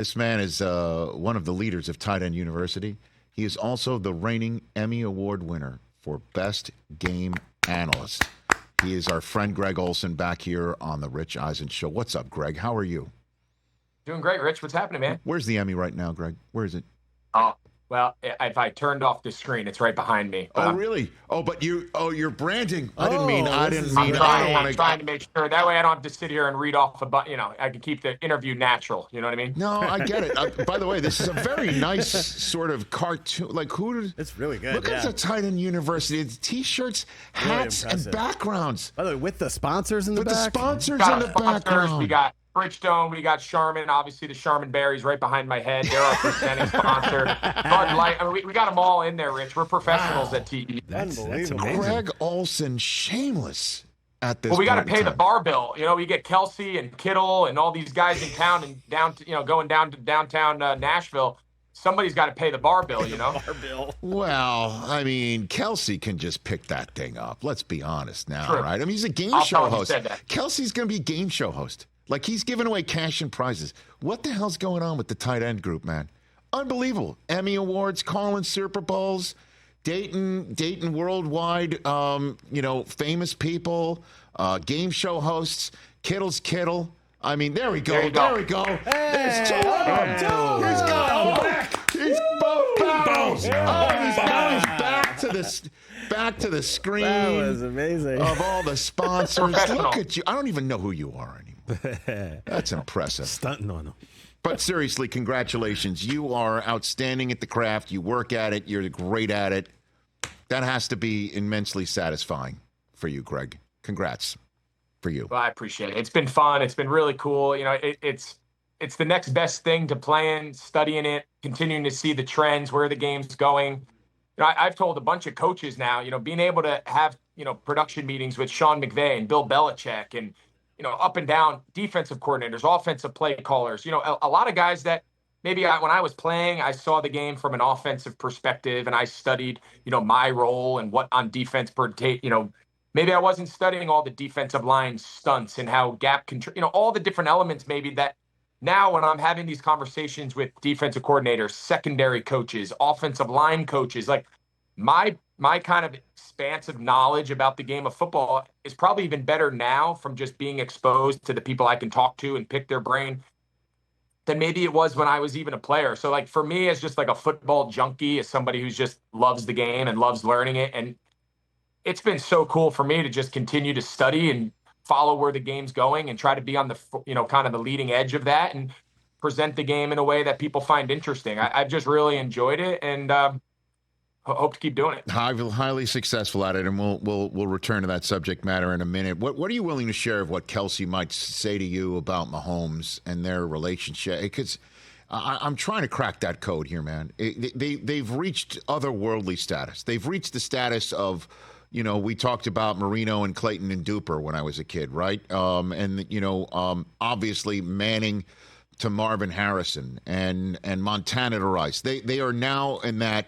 This man is one of the leaders of Tight End University. He is also the reigning Emmy Award winner for Best Game Analyst. He is our friend Greg Olsen back here on the Rich Eisen Show. What's up, Greg? How are you? Doing great, Rich. What's happening, man? Where's the Emmy right now, Greg? Where is it? Oh, well, if I turned off the screen, it's right behind me. Oh, really? Oh, but you're branding. I didn't mean. I'm trying to make sure that way I don't have to sit here and read off I can keep the interview natural. You know what I mean? No, I get it. By the way, this is a very nice sort of cartoon. Like It's really good. Look at the Tight End University. It's T-shirts, hats, and backgrounds. By the way, with the sponsors in the back. The sponsors in the background. We got Bridgestone, we got Charmin, obviously the Charmin berries right behind my head. They're our presenting sponsor. Bud Light. I mean, we got them all in there, Rich. We're professionals at TE. That's amazing. Greg Olsen, shameless at this. Well, we got to pay the bar bill. You know, we get Kelce and Kittle and all these guys in town and going down to downtown Nashville. Somebody's got to pay the bar bill, you know? Well, I mean, Kelce can just pick that thing up. Let's be honest now, True. right? I mean, he's a game show host. Kelce's going to be a game show host. Like, he's giving away cash and prizes. What the hell's going on with the tight end group, man? Unbelievable. Emmy Awards, calling Super Bowls, dating worldwide, famous people, game show hosts. Kittle's Kittle. I mean, there we go. There we go. Hey. There's two of them. He's got back. He's both bows. Now he's back to the screen. That was amazing. Of all the sponsors. Look at you. I don't even know who you are anymore. That's impressive. Stunting on him. But seriously, congratulations. You are outstanding at the craft. You work at it. You're great at it. That has to be immensely satisfying for you, Greg. Congrats for you. Well, I appreciate it. It's been fun. It's been really cool. You know, it's the next best thing to playing, studying it, continuing to see the trends, where the game's going. You know, I've told a bunch of coaches now, being able to have, production meetings with Sean McVay and Bill Belichick and, up and down defensive coordinators, offensive play callers, a lot of guys that maybe when I was playing, I saw the game from an offensive perspective and I studied, my role and what on defense maybe I wasn't studying all the defensive line stunts and how gap control, all the different elements maybe that now when I'm having these conversations with defensive coordinators, secondary coaches, offensive line coaches, like my kind of expansive knowledge about the game of football is probably even better now from just being exposed to the people I can talk to and pick their brain than maybe it was when I was even a player. So like for me, as just like a football junkie, as somebody who's just loves the game and loves learning it. And it's been so cool for me to just continue to study and follow where the game's going and try to be on the, kind of the leading edge of that and present the game in a way that people find interesting. I've just really enjoyed it and hope to keep doing it. Highly successful at it, and we'll return to that subject matter in a minute. What are you willing to share of what Kelce might say to you about Mahomes and their relationship? Because I'm trying to crack that code here, man. They've reached otherworldly status. They've reached the status of, we talked about Marino and Clayton and Duper when I was a kid, right? Obviously Manning to Marvin Harrison and Montana to Rice. They are now in that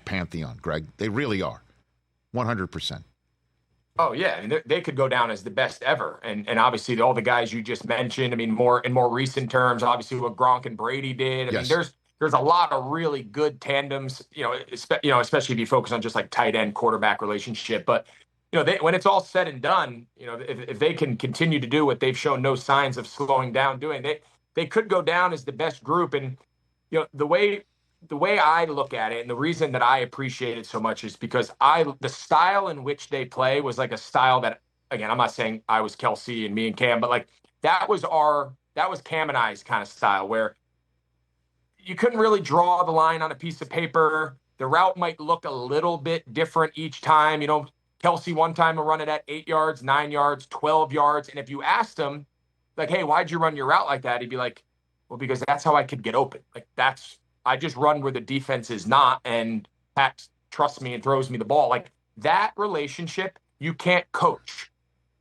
pantheon, Greg. They really are. 100%. Oh, yeah. I mean, they could go down as the best ever. And obviously all the guys you just mentioned, I mean, in more recent terms, obviously what Gronk and Brady did. I mean, there's a lot of really good tandems, especially if you focus on just like tight end quarterback relationship. But, when it's all said and done, if they can continue to do what they've shown no signs of slowing down doing, they could go down as the best group. And, the way I look at it and the reason that I appreciate it so much is because the style in which they play was like a style that, again, I'm not saying I was Kelce and me and Cam, but like that was Cam and I's kind of style where you couldn't really draw the line on a piece of paper. The route might look a little bit different each time. Kelce one time will run it at 8 yards, 9 yards, 12 yards. And if you asked him like, hey, why'd you run your route like that? He'd be like, well, because that's how I could get open. Like I just run where the defense is not, and Pat trusts me and throws me the ball. Like that relationship, you can't coach.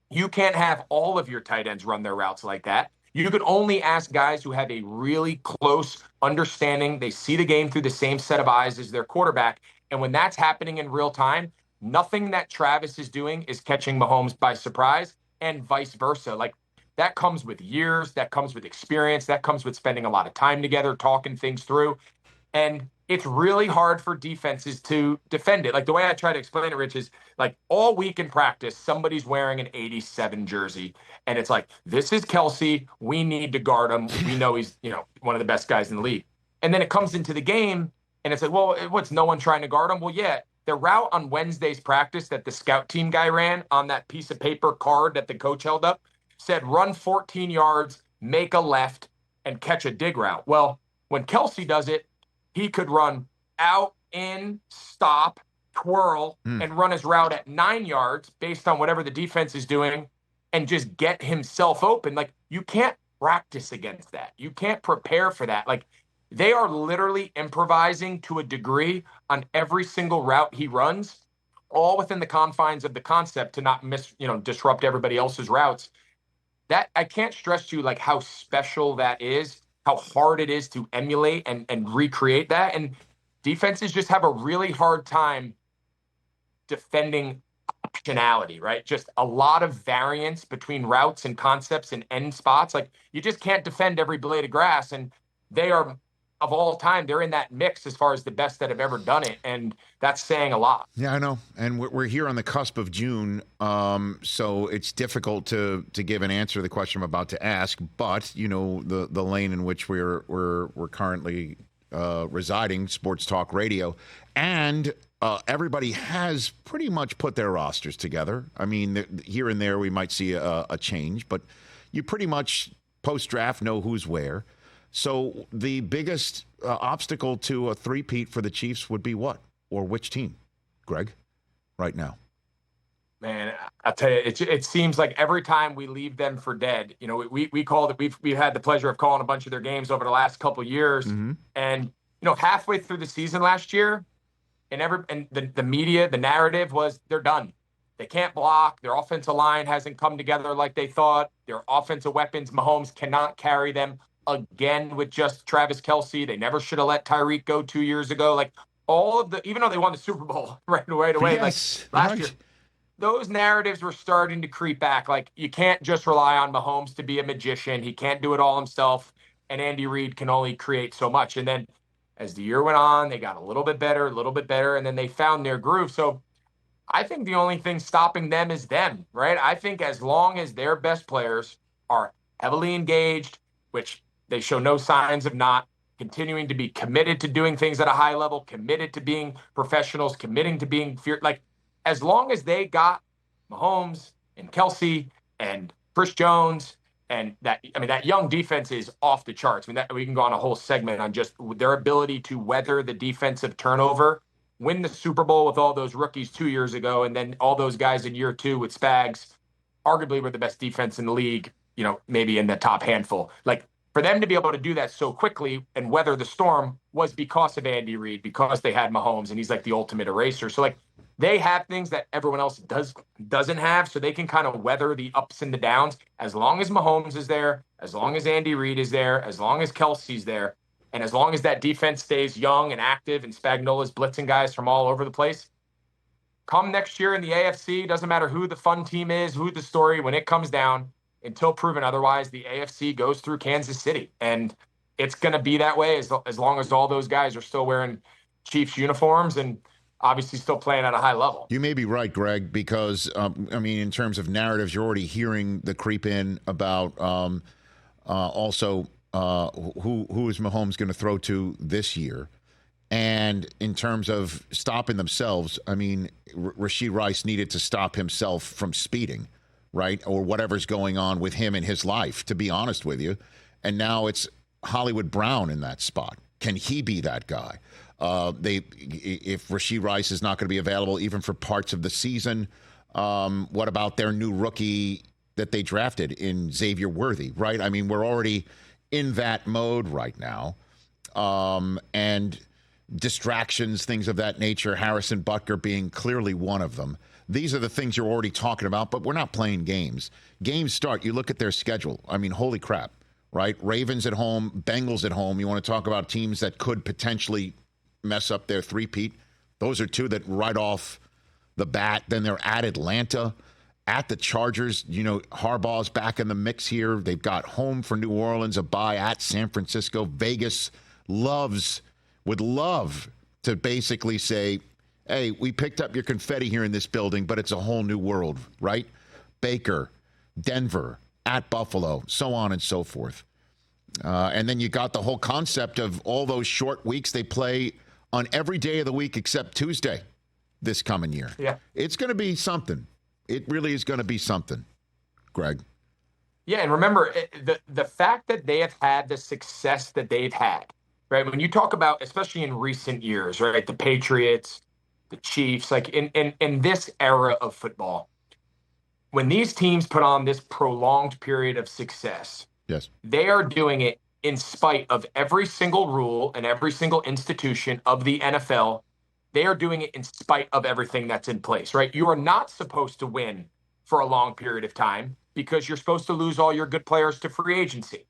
You can't have all of your tight ends run their routes like that. You can only ask guys who have a really close understanding. They see the game through the same set of eyes as their quarterback. And when that's happening in real time, nothing that Travis is doing is catching Mahomes by surprise and vice versa. Like that comes with years, that comes with experience, that comes with spending a lot of time together, talking things through. And it's really hard for defenses to defend it. Like the way I try to explain it, Rich, is like all week in practice, somebody's wearing an 87 jersey. And it's like, this is Kelce. We need to guard him. We know he's, one of the best guys in the league. And then it comes into the game and it's like, well, what's no one trying to guard him? Well, yeah, the route on Wednesday's practice that the scout team guy ran on that piece of paper card that the coach held up said, run 14 yards, make a left, and catch a dig route. Well, when Kelce does it, he could run out, in, stop, twirl, and run his route at 9 yards based on whatever the defense is doing and just get himself open. Like, you can't practice against that. You can't prepare for that. Like, they are literally improvising to a degree on every single route he runs, all within the confines of the concept to not disrupt everybody else's routes. That I can't stress to you like how special that is, how hard it is to emulate and recreate that. And defenses just have a really hard time defending optionality, right? Just a lot of variance between routes and concepts and end spots. Like, you just can't defend every blade of grass. And they are, of all time, they're in that mix as far as the best that have ever done it. And that's saying a lot. Yeah, I know. And we're here on the cusp of June. So it's difficult to give an answer to the question I'm about to ask. But, the lane in which we're currently residing, Sports Talk Radio, and everybody has pretty much put their rosters together. I mean, here and there we might see a change, but you pretty much post-draft know who's where. So the biggest obstacle to a three-peat for the Chiefs would be what? Or which team, Greg, right now? Man, I'll tell you, it seems like every time we leave them for dead, we called it, we've had the pleasure of calling a bunch of their games over the last couple of years. Mm-hmm. And, halfway through the season last year, and the media, the narrative was they're done. They can't block. Their offensive line hasn't come together like they thought. Their offensive weapons, Mahomes cannot carry them again with just Travis Kelce. They never should have let Tyreek go 2 years ago. Like, all of the, even though they won the Super Bowl right away, yes, like last year, those narratives were starting to creep back. Like, you can't just rely on Mahomes to be a magician. He can't do it all himself. And Andy Reid can only create so much. And then as the year went on, they got a little bit better, and then they found their groove. So I think the only thing stopping them is them, right? I think as long as their best players are heavily engaged, which they show no signs of not, continuing to be committed to doing things at a high level, committed to being professionals, committing to being as long as they got Mahomes and Kelce and Chris Jones and that young defense is off the charts. We can go on a whole segment on just their ability to weather the defensive turnover, win the Super Bowl with all those rookies 2 years ago, and then all those guys in year two with Spags, arguably were the best defense in the league, maybe in the top handful. Like, for them to be able to do that so quickly and weather the storm was because of Andy Reid, because they had Mahomes, and he's like the ultimate eraser. So, like, they have things that everyone else doesn't have, so they can kind of weather the ups and the downs. As long as Mahomes is there, as long as Andy Reid is there, as long as Kelce's there, and as long as that defense stays young and active and Spagnuolo's blitzing guys from all over the place, come next year in the AFC, doesn't matter who the fun team is, who the story, when it comes down, until proven otherwise, the AFC goes through Kansas City. And it's going to be that way as long as all those guys are still wearing Chiefs uniforms and obviously still playing at a high level. You may be right, Greg, because, in terms of narratives, you're already hearing the creep in about also who is Mahomes going to throw to this year. And in terms of stopping themselves, Rashee Rice needed to stop himself from speeding, right? Or whatever's going on with him in his life, to be honest with you. And now it's Hollywood Brown in that spot. Can he be that guy? If Rashee Rice is not going to be available even for parts of the season, what about their new rookie that they drafted in Xavier Worthy, right? We're already in that mode right now. And distractions, things of that nature, Harrison Butker being clearly one of them. These are the things you're already talking about, but we're not playing games. Games start. You look at their schedule. Holy crap, right? Ravens at home, Bengals at home. You want to talk about teams that could potentially mess up their three-peat. Those are two that right off the bat. Then they're at Atlanta. at the Chargers. Harbaugh's back in the mix here. They've got home for New Orleans, a bye at San Francisco. Vegas would love to basically say, hey, we picked up your confetti here in this building, but it's a whole new world, right? Baker, Denver, at Buffalo, so on and so forth. And then you got the whole concept of all those short weeks they play on every day of the week except Tuesday this coming year. Yeah. It's going to be something. It really is going to be something, Greg. Yeah, and remember, the fact that they have had the success that they've had, right? When you talk about, especially in recent years, right, the Patriots, the Chiefs, like in this era of football, when these teams put on this prolonged period of success, yes, they are doing it in spite of every single rule and every single institution of the NFL. They are doing it in spite of everything that's in place, right? You are not supposed to win for a long period of time because you're supposed to lose all your good players to free agency.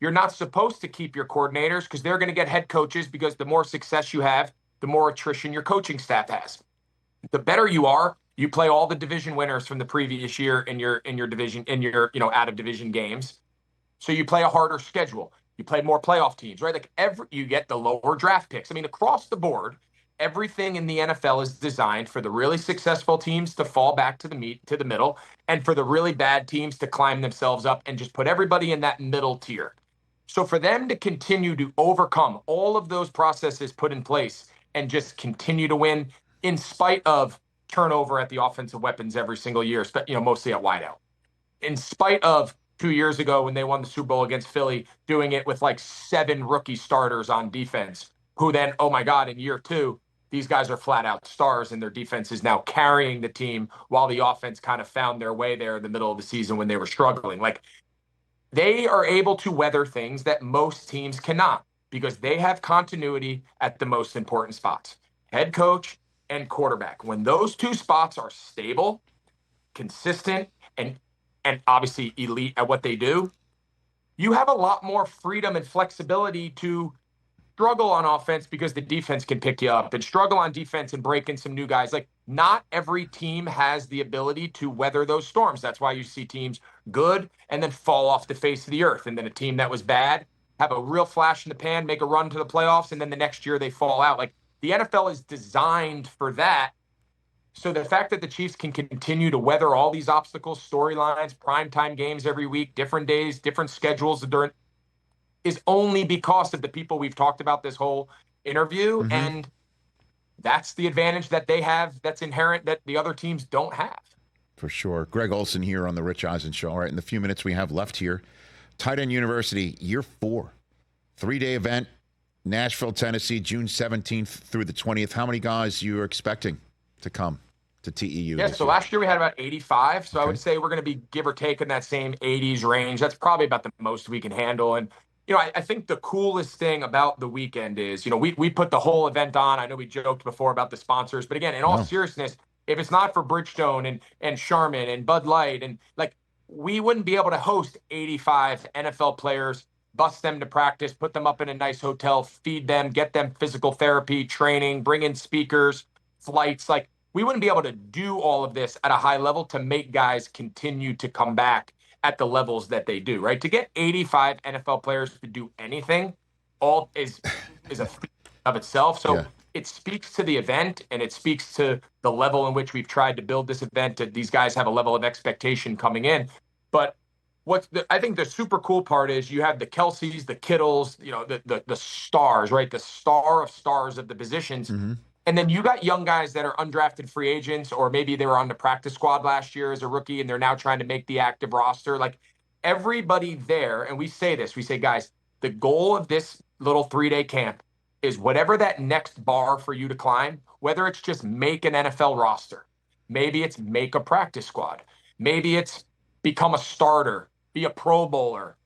You're not supposed to keep your coordinators because they're going to get head coaches, because the more success you have, the more attrition your coaching staff has. The better you are, you play all the division winners from the previous year in your division, in your out of division games. So you play a harder schedule. You play more playoff teams, right? Like you get the lower draft picks. I mean, across the board, everything in the NFL is designed for the really successful teams to fall back to the middle, and for the really bad teams to climb themselves up and just put everybody in that middle tier. So for them to continue to overcome all of those processes put in place and just continue to win in spite of turnover at the offensive weapons every single year, mostly at wideout, in spite of 2 years ago when they won the Super Bowl against Philly, doing it with like 7 rookie starters on defense, who then, oh my God, in year 2, these guys are flat out stars and their defense is now carrying the team while the offense kind of found their way there in the middle of the season when they were struggling. Like, they are able to weather things that most teams cannot because they have continuity at the most important spots, head coach and quarterback. When those two spots are stable, consistent, and obviously elite at what they do, you have a lot more freedom and flexibility to struggle on offense because the defense can pick you up, and struggle on defense and break in some new guys. Like, not every team has the ability to weather those storms. That's why you see teams good and then fall off the face of the earth. And then a team that was bad have a real flash in the pan, make a run to the playoffs, and then the next year they fall out. Like, the NFL is designed for that. So the fact that the Chiefs can continue to weather all these obstacles, storylines, primetime games every week, different days, different schedules is only because of the people we've talked about this whole interview. Mm-hmm. And that's the advantage that they have that's inherent that the other teams don't have. For sure. Greg Olsen here on the Rich Eisen Show. All right, in the few minutes we have left here, Tight End University, year 4, 3-day event, Nashville, Tennessee, June 17th through the 20th. How many guys you are expecting to come to TEU? Yeah, so last year we had about 85. So okay. I would say we're going to be give or take in that same 80s range. That's probably about the most we can handle. And I think the coolest thing about the weekend is, we put the whole event on. I know we joked before about the sponsors, but again, in all seriousness, if it's not for Bridgestone and Charmin and Bud Light, and we wouldn't be able to host 85 NFL players, bus them to practice, put them up in a nice hotel, feed them, get them physical therapy, training, bring in speakers, flights. We wouldn't be able to do all of this at a high level to make guys continue to come back at the levels that they do, right? To get 85 NFL players to do anything all is a feat of itself. So it speaks to the event, and it speaks to the level in which we've tried to build this event. These guys have a level of expectation coming in. But I think the super cool part is you have the Kelces, the Kittles, the stars, right? The star of stars of the positions. Mm-hmm. And then you got young guys that are undrafted free agents, or maybe they were on the practice squad last year as a rookie and they're now trying to make the active roster. Everybody there, and we say, guys, the goal of this little 3-day camp is whatever that next bar for you to climb, whether it's just make an NFL roster, maybe it's make a practice squad, maybe it's become a starter, be a Pro Bowler,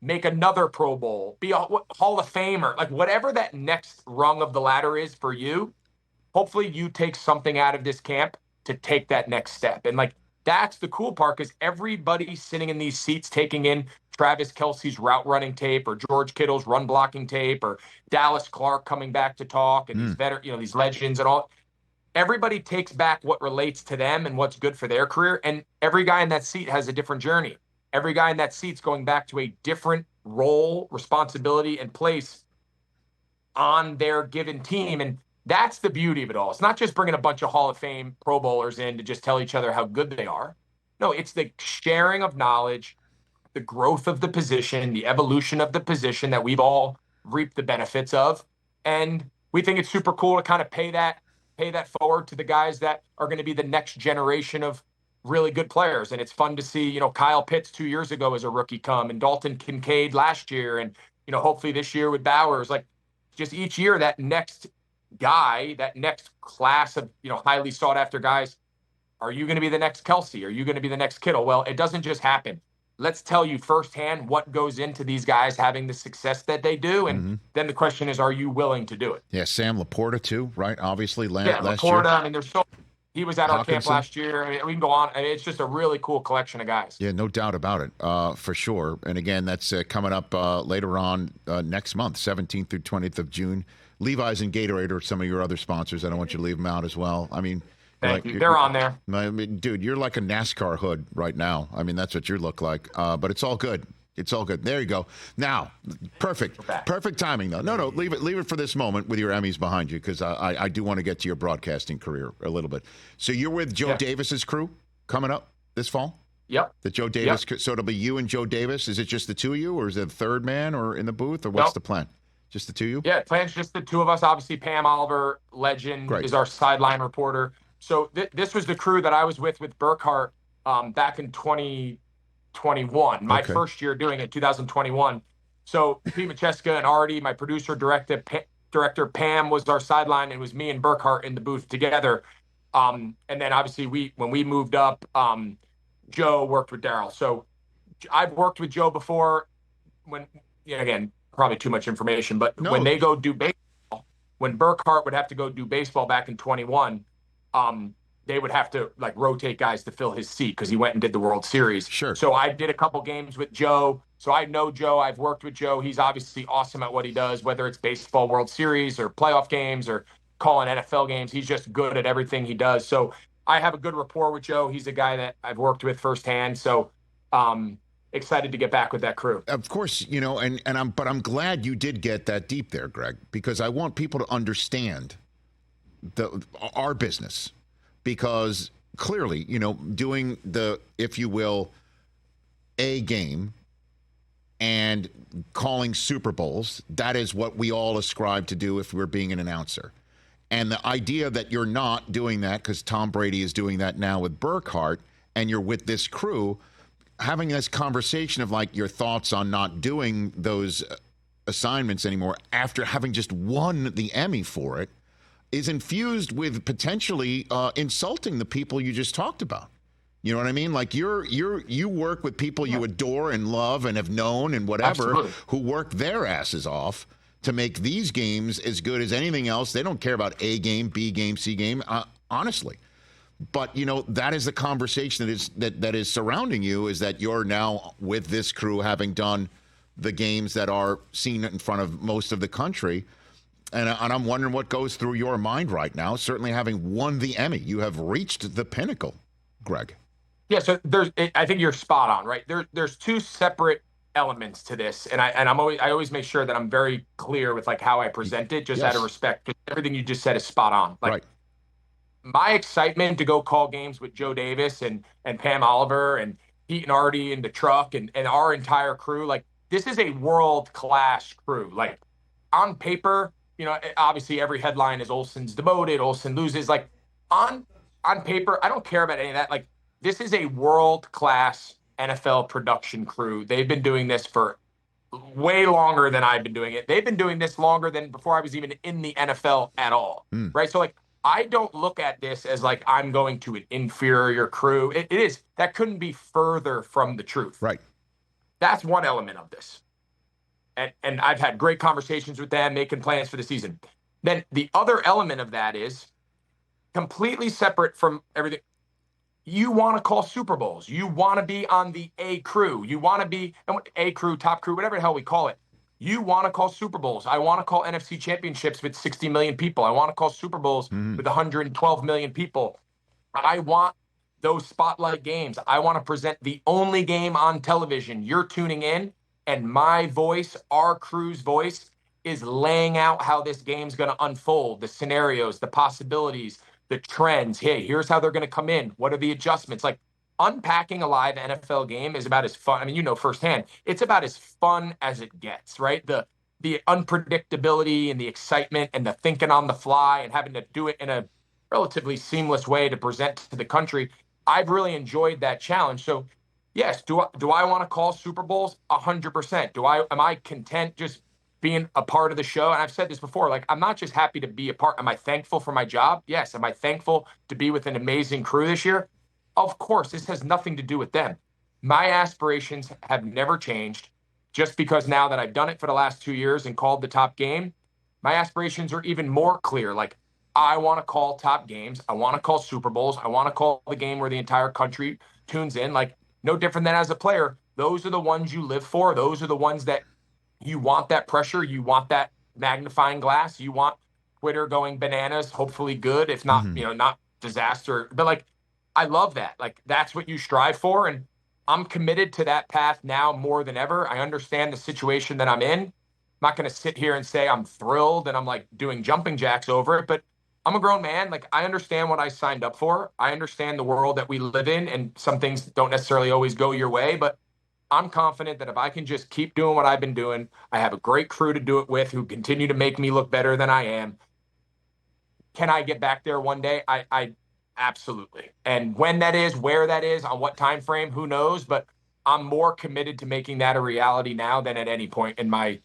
make another Pro Bowl, be a Hall of Famer, whatever that next rung of the ladder is for you. Hopefully you take something out of this camp to take that next step. And that's the cool part, because everybody sitting in these seats taking in Travis Kelce's route running tape, or George Kittle's run blocking tape, or Dallas Clark coming back to talk, and these legends and all. everybody takes back what relates to them and what's good for their career. And every guy in that seat has a different journey. Every guy in that seat's going back to a different role, responsibility, and place on their given team. And that's the beauty of it all. It's not just bringing a bunch of Hall of Fame Pro Bowlers in to just tell each other how good they are. No, it's the sharing of knowledge, the growth of the position, the evolution of the position that we've all reaped the benefits of. And we think it's super cool to kind of pay that forward to the guys that are going to be the next generation of really good players. And it's fun to see, Kyle Pitts 2 years ago as a rookie come, and Dalton Kincaid last year. And, hopefully this year with Bowers, like just each year, that next guy, that next class of, highly sought after guys, are you going to be the next Kelce? Are you going to be the next Kittle? Well, it doesn't just happen. Let's tell you firsthand what goes into these guys having the success that they do. And then the question is, are you willing to do it? Yeah, Sam Laporta too, right? Obviously, last year. Laporta, I mean, he was at our camp last year. I mean, we can go on. I mean, it's just a really cool collection of guys. Yeah, no doubt about it, for sure. And again, that's coming up later on next month, 17th through 20th of June. Levi's and Gatorade are some of your other sponsors. I don't want you to leave them out as well. I mean, Thank you. They're on there. I mean, dude, you're like a NASCAR hood right now. I mean, that's what you look like. But it's all good. It's all good. There you go. Now, perfect timing though. No, leave it for this moment with your Emmys behind you, because I do want to get to your broadcasting career a little bit. So you're with Joe Davis's crew coming up this fall? Yep. The Joe Davis. Yep. So it'll be you and Joe Davis. Is it just the two of you, or is it a third man or in the booth, or what's the plan? Just the two of you? Yeah, plan's just the two of us. Obviously, Pam Oliver, legend, is our sideline reporter. So this was the crew that I was with Burkhart back in 2021, my first year doing it, 2021. So Pete Macheska and Artie, my producer, director Pam was our sideline, and it was me and Burkhart in the booth together. And then obviously when we moved up, Joe worked with Daryl. So I've worked with Joe before when, again, probably too much information, but when they go do baseball, when Burkhart would have to go do baseball back in 21, they would have to rotate guys to fill his seat because he went and did the World Series. Sure. So I did a couple games with Joe. So I know Joe. I've worked with Joe. He's obviously awesome at what he does, whether it's baseball World Series or playoff games or calling NFL games. He's just good at everything he does. So I have a good rapport with Joe. He's a guy that I've worked with firsthand. So excited to get back with that crew. Of course, but I'm glad you did get that deep there, Greg, because I want people to understand our business. Because clearly, doing the, if you will, A game and calling Super Bowls, that is what we all ascribe to do if we're being an announcer. And the idea that you're not doing that because Tom Brady is doing that now with Burkhart, and you're with this crew, having this conversation of your thoughts on not doing those assignments anymore after having just won the Emmy for it, is infused with potentially insulting the people you just talked about. You know what I mean? You work with people you adore and love and have known and whatever, Absolutely. Who work their asses off to make these games as good as anything else. They don't care about A game, B game, C game, honestly. But that is the conversation that is surrounding you, is that you're now with this crew, having done the games that are seen in front of most of the country. And I'm wondering what goes through your mind right now, certainly having won the Emmy. You have reached the pinnacle, Greg. Yeah, so I think you're spot on, right? There's two separate elements to this, and I always make sure that I'm very clear with how I present it, just out of respect. Everything you just said is spot on. Right. My excitement to go call games with Joe Davis and Pam Oliver and Pete and Artie in the truck and our entire crew, this is a world-class crew. On paper, obviously every headline is Olsen's demoted, Olsen loses. On paper, I don't care about any of that. This is a world-class NFL production crew. They've been doing this for way longer than I've been doing it. They've been doing this longer than before I was even in the NFL at all. Right? So I don't look at this as I'm going to an inferior crew. It is. That couldn't be further from the truth. Right. That's one element of this. And I've had great conversations with them, making plans for the season. Then the other element of that is completely separate from everything. You want to call Super Bowls. You want to be on the A crew. You want to be A crew, top crew, whatever the hell we call it. You want to call Super Bowls. I want to call NFC championships with 60 million people. I want to call Super Bowls with 112 million people. I want those spotlight games. I want to present the only game on television. You're tuning in, and my voice, our crew's voice, is laying out how this game's going to unfold, the scenarios, the possibilities, the trends. Hey, here's how they're going to come in. What are the adjustments? Like, unpacking a live NFL game is about as fun. I mean, you know firsthand, it's about as fun as it gets, right? The unpredictability and the excitement and the thinking on the fly and having to do it in a relatively seamless way to present to the country. I've really enjoyed that challenge. So, yes, do I want to call Super Bowls? 100%. Am I content just being a part of the show? And I've said this before, like, I'm not just happy to be a part. Am I thankful for my job? Yes. Am I thankful to be with an amazing crew this year? Of course. This has nothing to do with them. My aspirations have never changed. Just because now that I've done it for the last 2 years and called the top game, my aspirations are even more clear. Like, I want to call top games. I want to call Super Bowls. I want to call the game where the entire country tunes in. Like, no different than as a player. Those are the ones you live for. Those are the ones that you want that pressure. You want that magnifying glass. You want Twitter going bananas, hopefully good, if not, not disaster. But, like, I love that. Like, that's what you strive for. And I'm committed to that path now more than ever. I understand the situation that I'm in. I'm not going to sit here and say I'm thrilled and I'm like doing jumping jacks over it, but I'm a grown man. Like, I understand what I signed up for. I understand the world that we live in, and some things don't necessarily always go your way, but I'm confident that if I can just keep doing what I've been doing, I have a great crew to do it with who continue to make me look better than I am. Can I get back there one day? I absolutely. And when that is, where that is, on what time frame, who knows? But I'm more committed to making that a reality now than at any point in my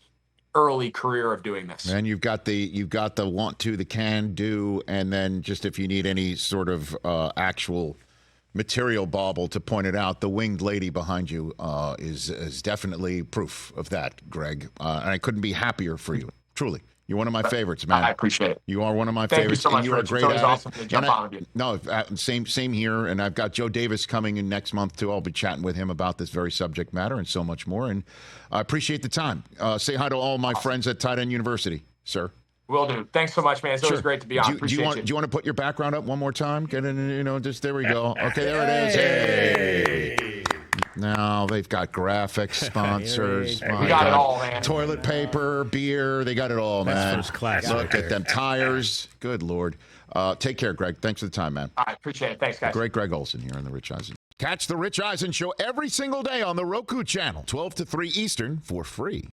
early career of doing this. And you've got the want to, the can do, and then just if you need any sort of actual material bauble to point it out, the winged lady behind you is definitely proof of that, Greg. And I couldn't be happier for you, truly. You're one of my favorites, man. I appreciate it. You are one of my Thank favorites. You so much, and you are Rich. great it's always at awesome it. to jump on with you. No, same here. And I've got Joe Davis coming in next month, too. I'll be chatting with him about this very subject matter and so much more. And I appreciate the time. Say hi to all my friends at Tight End University, sir. Will do. Thanks so much, man. It's always great to be on. Do you want to put your background up one more time? Get in, just there we go. Okay, there it is. Hey. Now they've got graphics, sponsors. We got it all, man. Toilet paper, beer. They got it all, man. That's first class. Look at them tires. Good Lord. Take care, Greg. Thanks for the time, man. I appreciate it. Thanks, guys. Great Greg Olsen here on the Rich Eisen. Catch the Rich Eisen Show every single day on the Roku channel, 12 to 3 Eastern, for free.